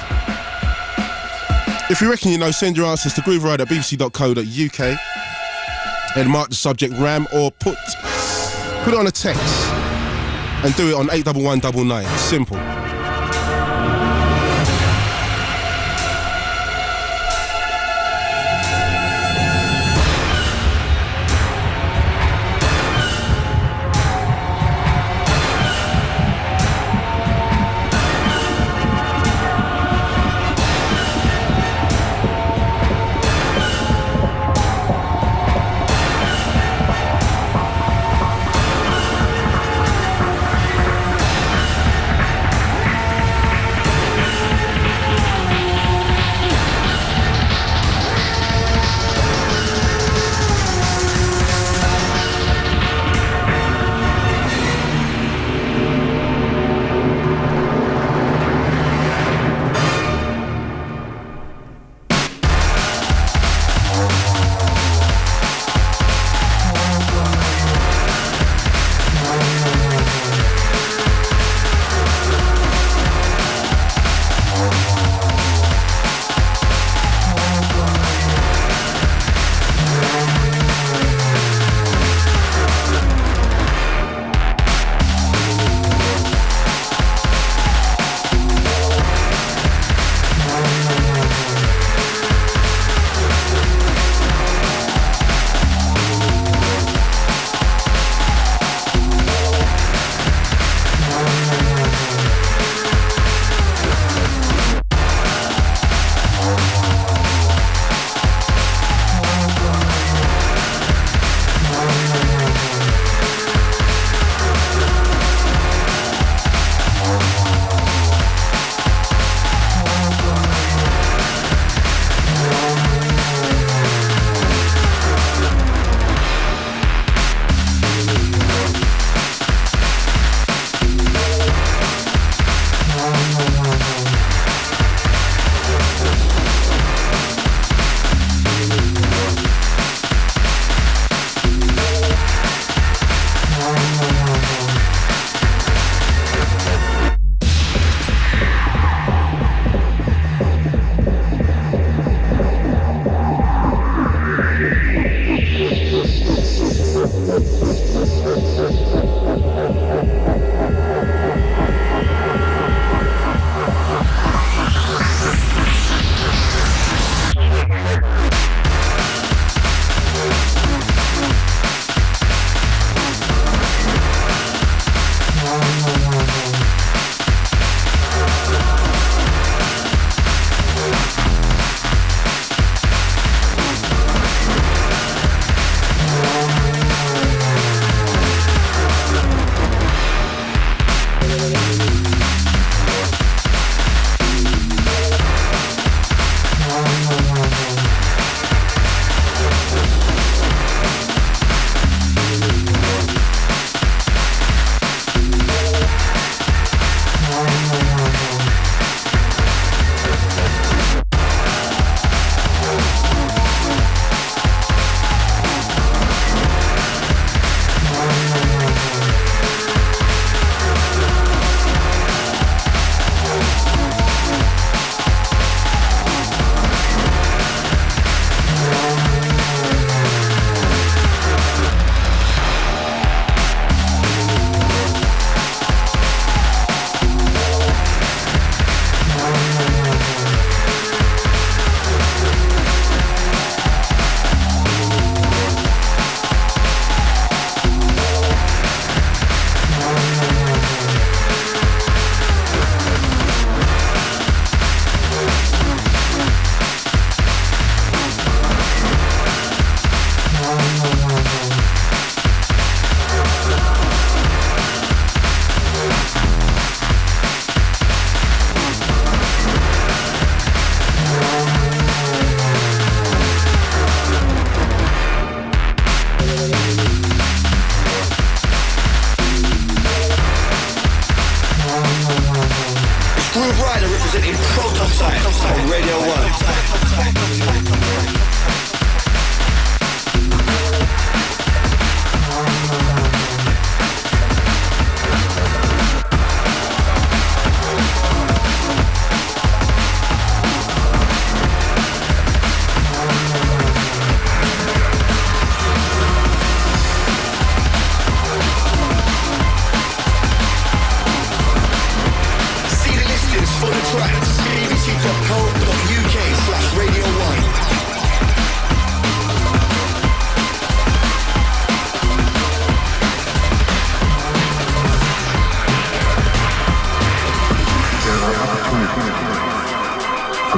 If you reckon you know, send your answers to Grooverider at bbc.co.uk and mark the subject RAM or put it on a text and do it on 81199. Simple.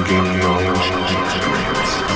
gain knowledge and experience.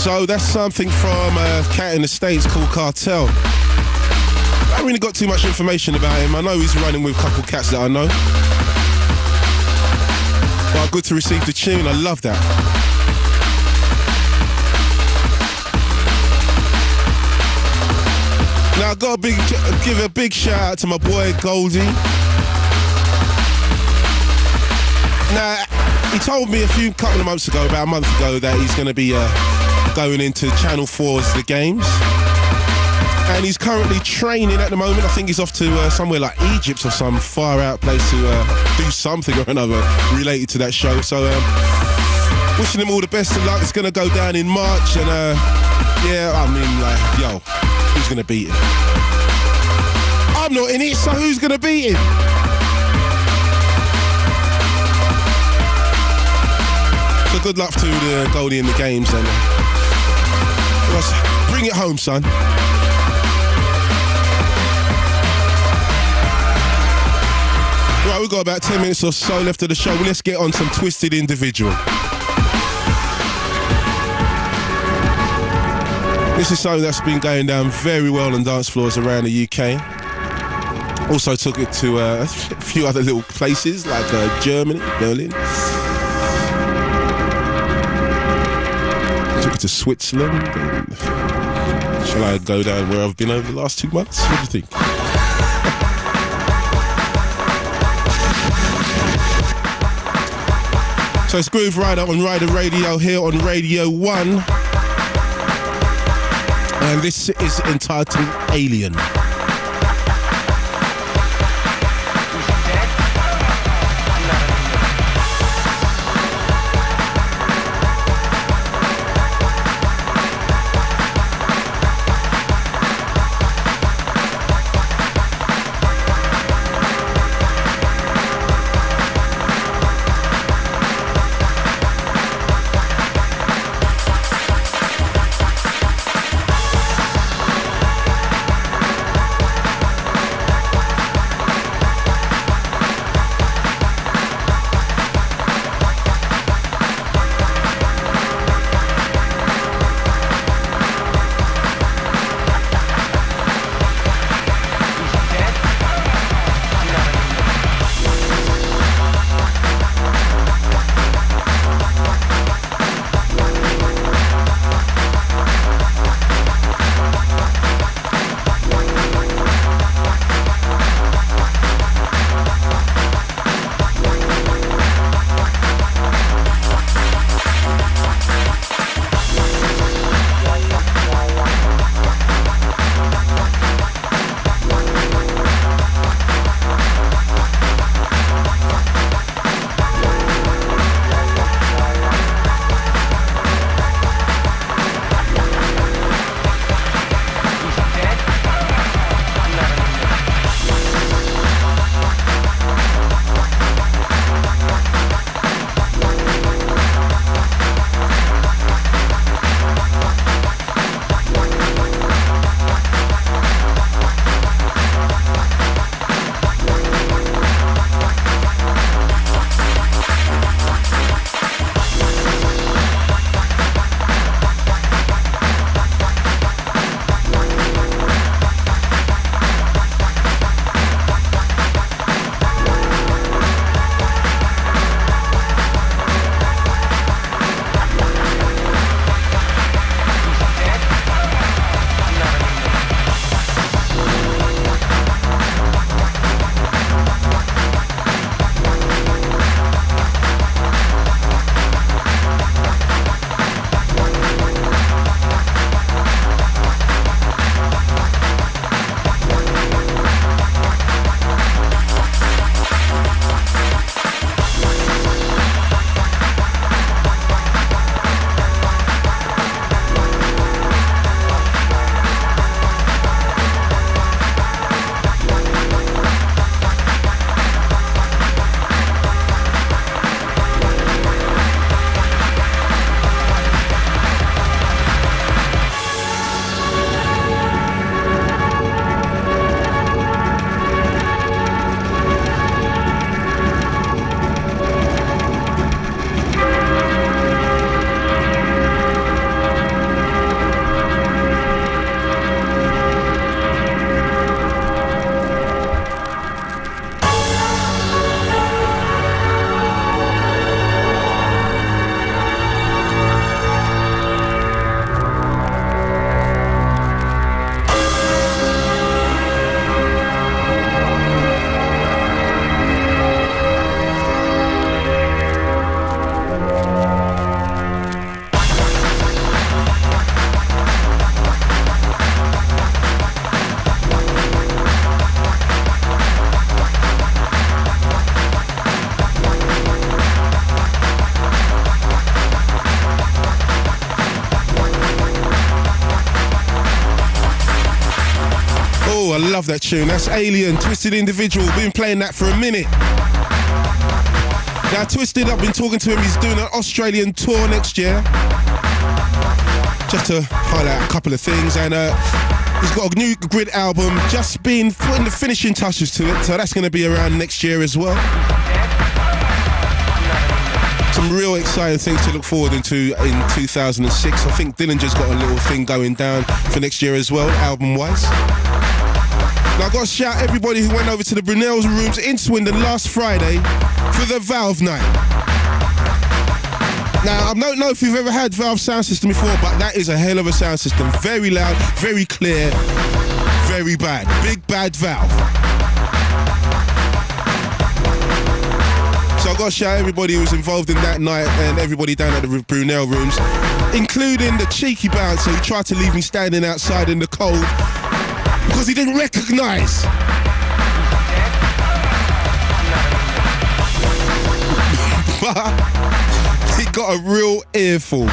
So that's something from a cat in the States called Cartel. I haven't really got too much information about him. I know he's running with a couple cats that I know. But good to receive the tune. I love that. Now I've got to give a big shout out to my boy Goldie. Now he told me couple of months ago, about a month ago, that he's going to be going into Channel 4's The Games. And he's currently training at the moment. I think he's off to somewhere like Egypt or some far out place to do something or another related to that show. So wishing him all the best of luck. It's going to go down in March. And yeah, I mean, like, yo, who's going to beat him? I'm not in it, so who's going to beat him? So good luck to the Goldie in the games then. Bring it home, son. Right, we've got about 10 minutes or so left of the show. Let's get on some Twisted Individual. This is something that's been going down very well on dance floors around the UK. Also took it to a few other little places like Germany, Berlin. Took it to Switzerland. And shall I go down where I've been over the last 2 months? What do you think? So it's Grooverider on Rider Radio here on Radio 1. And this is entitled Alien. I love that tune. That's Alien, Twisted Individual. Been playing that for a minute. Now, Twisted, I've been talking to him. He's doing an Australian tour next year. Just to highlight a couple of things. And he's got a new Grid album, just been putting the finishing touches to it. So that's going to be around next year as well. Some real exciting things to look forward into in 2006. I think Dillinger's got a little thing going down for next year as well, album-wise. Now, I've got to shout everybody who went over to the Brunel's Rooms in Swindon last Friday for the Valve night. Now, I don't know if you've ever had Valve sound system before, but that is a hell of a sound system. Very loud, very clear, very bad. Big bad Valve. So I've got to shout everybody who was involved in that night and everybody down at the Brunel Rooms, including the cheeky bouncer who tried to leave me standing outside in the cold because he didn't recognise. But he got a real earful.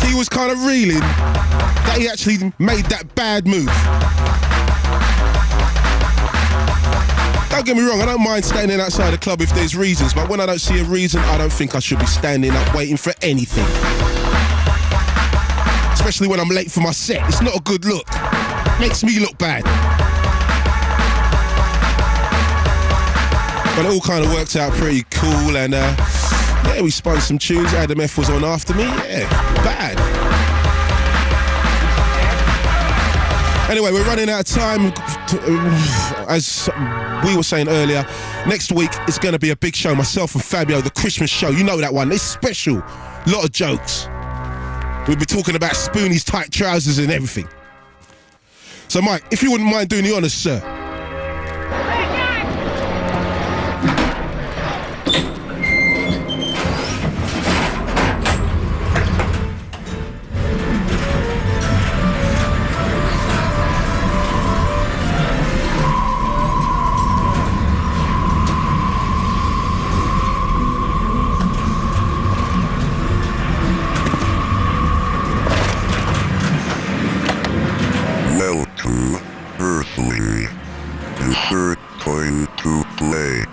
He was kind of reeling that he actually made that bad move. Don't get me wrong, I don't mind standing outside the club if there's reasons, but when I don't see a reason, I don't think I should be standing up waiting for anything. Especially when I'm late for my set. It's not a good look. Makes me look bad. But it all kind of worked out pretty cool, and yeah, we spun some tunes. Adam F was on after me. Yeah, bad. Anyway, we're running out of time. As we were saying earlier, next week it's going to be a big show. Myself and Fabio, the Christmas show. You know that one. It's special. Lot of jokes. We'll be talking about Spoonie's tight trousers and everything. So, Mike, if you wouldn't mind doing the honours, sir. Insert coin to play.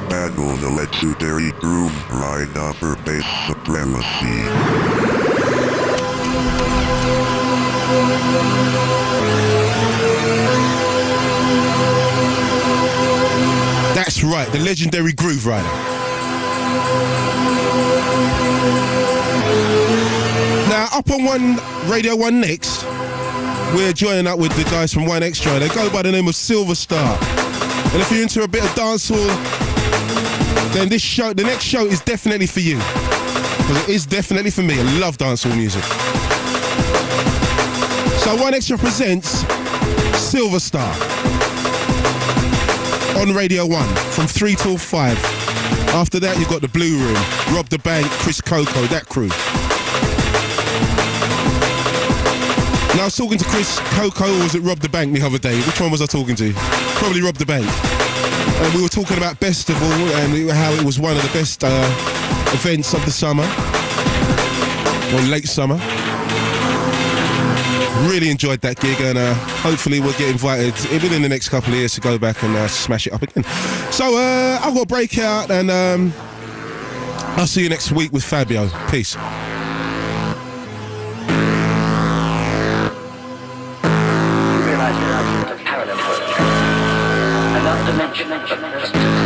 Battle the legendary Grooverider for bass supremacy. That's right, the legendary Grooverider. Now, up on Radio 1 next, we're joining up with the guys from 1 Extra. They go by the name of Silver Star. And if you're into a bit of dancehall, then the next show is definitely for you. Because it is definitely for me. I love dancehall music. So 1 Extra presents Silver Star on Radio 1 from 3 till 5. After that, you've got the Blue Room, Rob the Bank, Chris Coco, that crew. Now, I was talking to Chris Coco, or was it Rob the Bank the other day? Which one was I talking to? Probably Rob the Bank. And we were talking about Festival and how it was one of the best events of the summer, or late summer. Really enjoyed that gig, and hopefully we'll get invited within the next couple of years to go back and smash it up again. So I've got to break out, and I'll see you next week with Fabio. Peace. Another dimension.